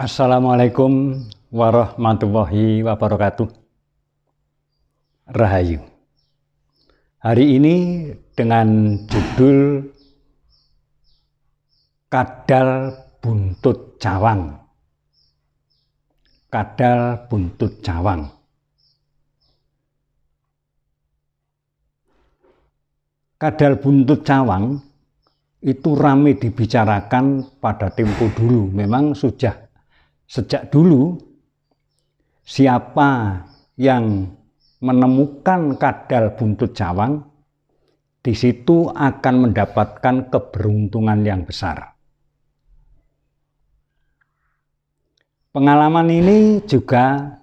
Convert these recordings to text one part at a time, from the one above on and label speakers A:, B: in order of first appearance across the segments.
A: Assalamualaikum warahmatullahi wabarakatuh. Rahayu. Hari ini dengan judul Kadal Buntut Cawang. Kadal Buntut Cawang. Kadal buntut cawang itu ramai dibicarakan pada tempo dulu. Memang sejak dulu siapa yang menemukan kadal buntut cawang, di situ akan mendapatkan keberuntungan yang besar. Pengalaman ini juga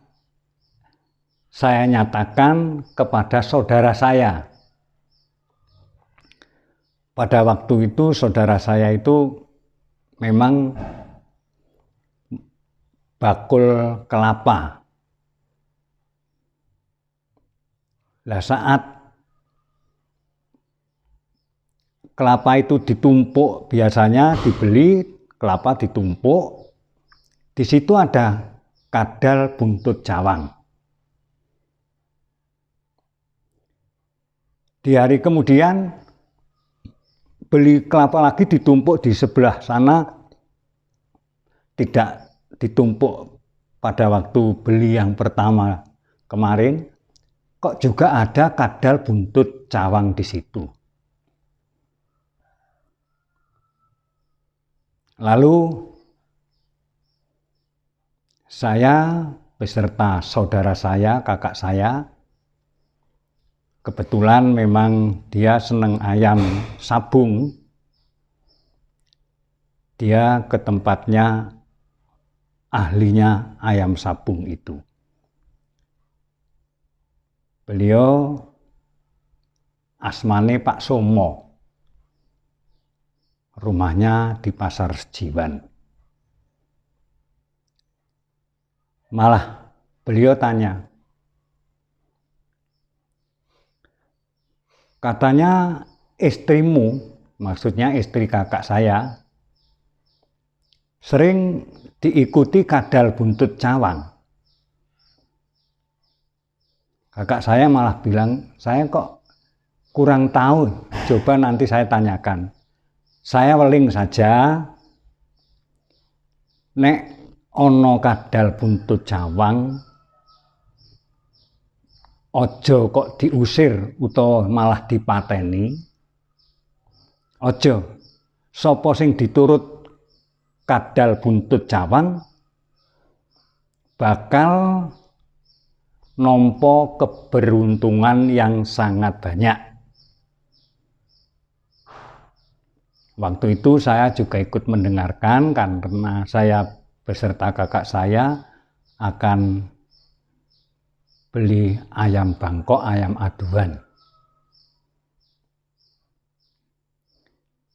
A: saya nyatakan kepada saudara saya. Pada waktu itu saudara saya itu memang bakul kelapa. Nah, saat kelapa itu ditumpuk, biasanya dibeli kelapa ditumpuk, di situ ada kadal buntut cawang. Di hari kemudian beli kelapa lagi ditumpuk di sebelah sana, tidak ditumpuk pada waktu beli yang pertama kemarin, kok juga ada kadal buntut cawang di situ. Lalu saya beserta saudara saya, kakak saya, kebetulan memang dia senang ayam sabung. Dia ke tempatnya ahlinya ayam sabung itu. Beliau asmane Pak Somo. Rumahnya di Pasar Sejiwan. Malah beliau tanya, katanya istrimu, maksudnya istri kakak saya, sering diikuti kadal buntut cawang. Kakak saya malah bilang, saya kok kurang tahu, coba nanti saya tanyakan. Saya weling saja, nek ono kadal buntut cawang, ojo kok diusir utawa malah dipateni. Ojo, sapa sing diturut kadal buntut cawang bakal nampa keberuntungan yang sangat banyak. Waktu itu saya juga ikut mendengarkan karena saya beserta kakak saya akan beli ayam bangkok, ayam aduan.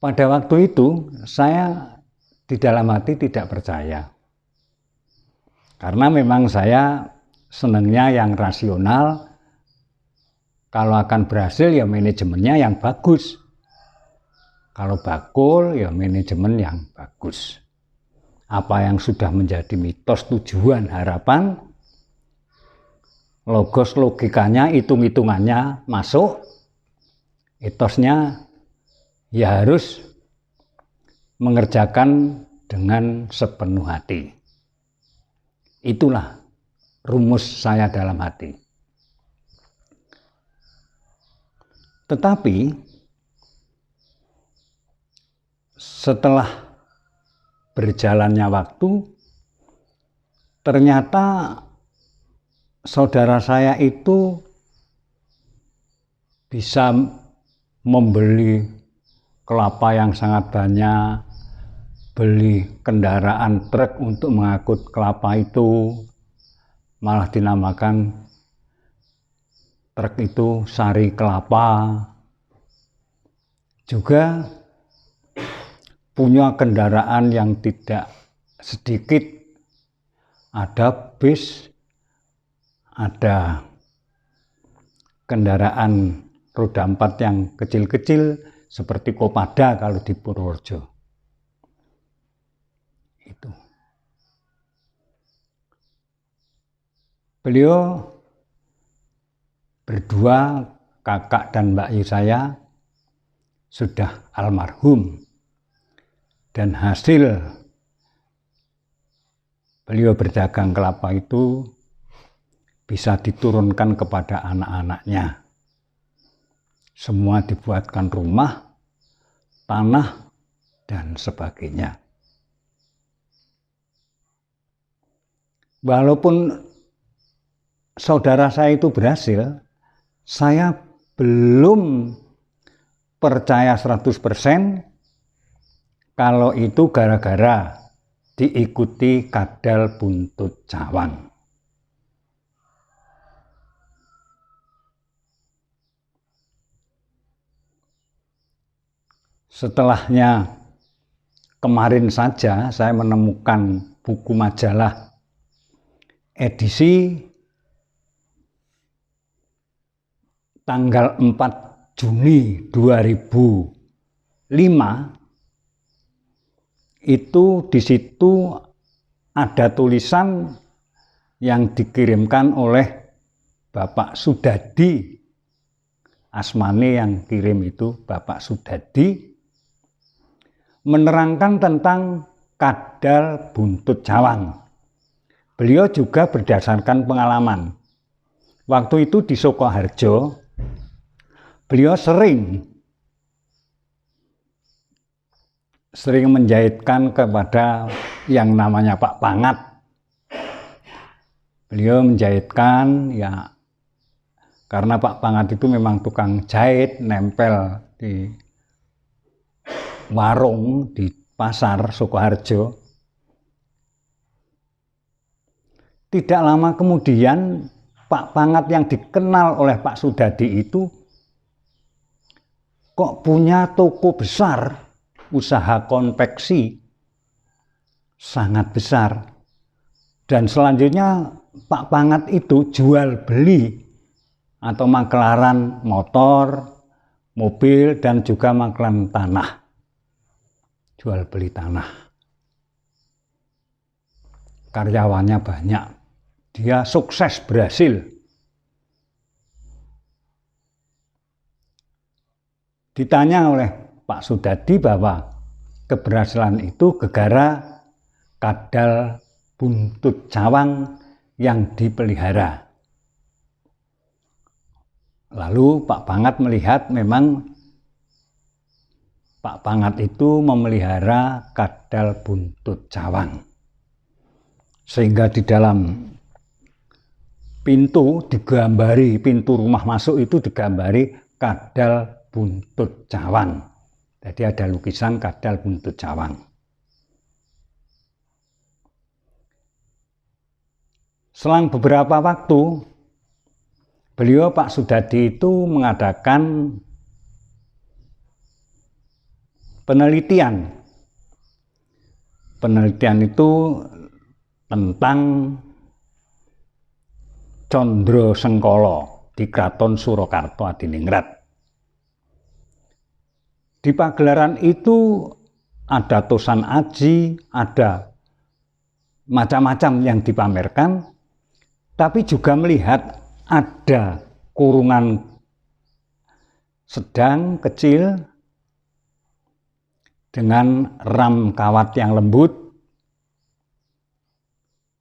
A: Pada waktu itu saya di dalam hati tidak percaya. Karena memang saya senangnya yang rasional. Kalau akan berhasil ya manajemennya yang bagus. Kalau bakul ya manajemen yang bagus. Apa yang sudah menjadi mitos, tujuan, harapan, logos logikanya, hitung-hitungannya masuk, etosnya ya harus mengerjakan dengan sepenuh hati. Itulah rumus saya dalam hati. Tetapi setelah berjalannya waktu, ternyata saudara saya itu bisa membeli kelapa yang sangat banyak, beli kendaraan truk untuk mengangkut kelapa itu, malah dinamakan truk itu Sari Kelapa. Juga punya kendaraan yang tidak sedikit, ada bis, ada kendaraan roda 4 yang kecil-kecil seperti Kopada kalau di Purworejo. Itu. Beliau berdua, kakak dan Mbak Yu saya, sudah almarhum. Dan hasil beliau berdagang kelapa itu bisa diturunkan kepada anak-anaknya. Semua dibuatkan rumah, tanah, dan sebagainya. Walaupun saudara saya itu berhasil, saya belum percaya 100% kalau itu gara-gara diikuti kadal buntut cawang. Setelahnya, kemarin saja saya menemukan buku majalah edisi tanggal 4 Juni 2005. Itu di situ ada tulisan yang dikirimkan oleh Bapak Sudadi. Asmane yang kirim itu Bapak Sudadi, menerangkan tentang kadal buntut cawang. Beliau juga berdasarkan pengalaman. Waktu itu di Sukoharjo, beliau sering menjahitkan kepada yang namanya Pak Pangat. Beliau menjahitkan ya karena Pak Pangat itu memang tukang jahit, nempel di warung di pasar Sukoharjo. Tidak lama kemudian Pak Pangat yang dikenal oleh Pak Sudadi itu kok punya toko besar, usaha konveksi sangat besar. Dan selanjutnya Pak Pangat itu jual beli atau makelaran motor, mobil, dan juga makelaran tanah. Jual beli tanah. Karyawannya banyak. Dia sukses, berhasil. Ditanya oleh Pak Sudadi bahwa keberhasilan itu gara-gara kadal buntut cawang yang dipelihara. Lalu Pak Pangat melihat memang Pak Pangat itu memelihara kadal buntut cawang. Sehingga di dalam pintu digambari, pintu rumah masuk itu digambari kadal buntut cawang. Jadi ada lukisan kadal buntut cawang. Selang beberapa waktu, beliau Pak Sudadi itu mengadakan penelitian. Penelitian itu tentang Condro Sengkolo di Kraton Surakarta Adiningrat. Di pagelaran itu ada tosan aji, ada macam-macam yang dipamerkan, tapi juga melihat ada kurungan sedang, kecil, dengan ram kawat yang lembut.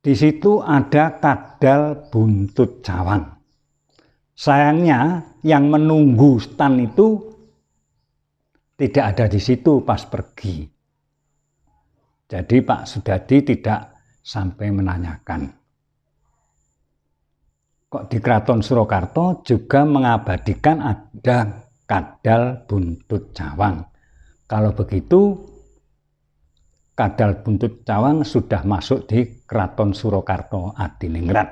A: Di situ ada kadal buntut cawang. Sayangnya yang menunggu stand itu tidak ada di situ pas pergi. Jadi Pak Sudadi tidak sampai menanyakan. Kok di Kraton Surakarta juga mengabadikan ada kadal buntut cawang. Kalau begitu, kadal buntut cawang sudah masuk di Kraton Surakarta Adiningrat.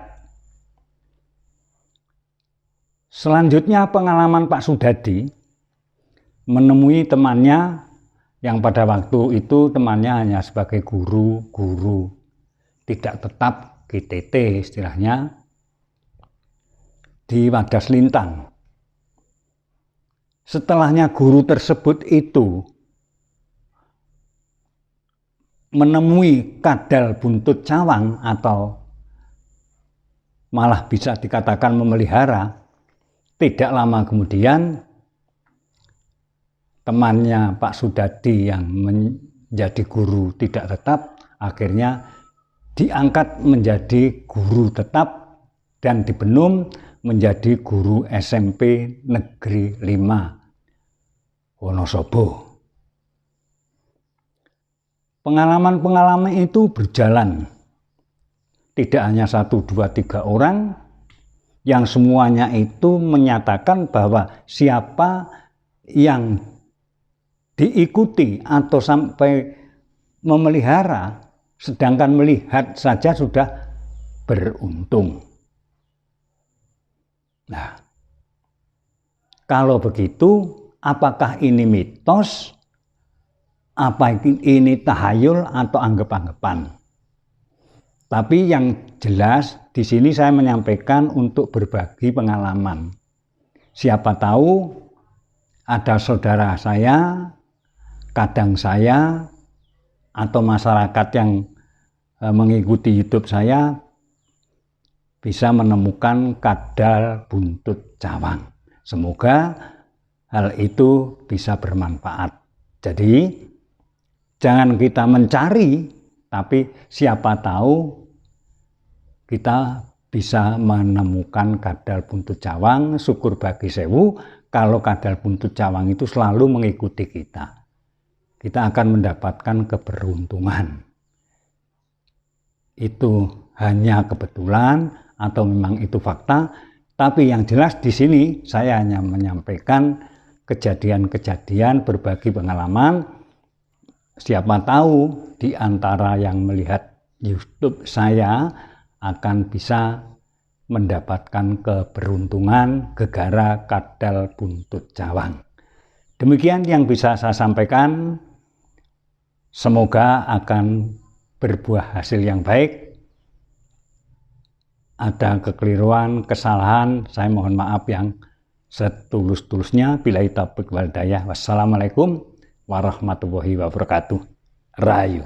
A: Selanjutnya pengalaman Pak Sudadi menemui temannya yang pada waktu itu temannya hanya sebagai guru tidak tetap, GTT istilahnya, di Wadas Lintang. Setelahnya guru tersebut itu menemui kadal buntut cawang atau malah bisa dikatakan memelihara. Tidak lama kemudian temannya Pak Sudadi yang menjadi guru tidak tetap akhirnya diangkat menjadi guru tetap dan dibenum menjadi guru SMP Negeri 5 Wonosobo. Pengalaman-pengalaman itu berjalan. Tidak hanya 1, 2, 3 orang yang semuanya itu menyatakan bahwa siapa yang diikuti atau sampai memelihara, sedangkan melihat saja sudah beruntung. Nah, kalau begitu, apakah ini mitos? Apa ini tahayul atau anggap-anggapan? Tapi yang jelas di sini saya menyampaikan untuk berbagi pengalaman. Siapa tahu ada saudara saya, kadang saya, atau masyarakat yang mengikuti YouTube saya bisa menemukan kadal buntut cawang. Semoga hal itu bisa bermanfaat. Jadi jangan kita mencari, tapi siapa tahu kita bisa menemukan kadal buntut cawang. Syukur bagi sewu kalau kadal buntut cawang itu selalu mengikuti kita. Kita akan mendapatkan keberuntungan. Itu hanya kebetulan atau memang itu fakta, tapi yang jelas di sini saya hanya menyampaikan kejadian-kejadian, berbagi pengalaman. Siapa tahu di antara yang melihat YouTube saya akan bisa mendapatkan keberuntungan gegara kadal buntut cawang. Demikian yang bisa saya sampaikan. Semoga akan berbuah hasil yang baik. Ada kekeliruan, kesalahan, saya mohon maaf yang setulus-tulusnya. Billahi taufiq wal hidayah. Wassalamualaikum warahmatullahi wabarakatuh. Rahayu.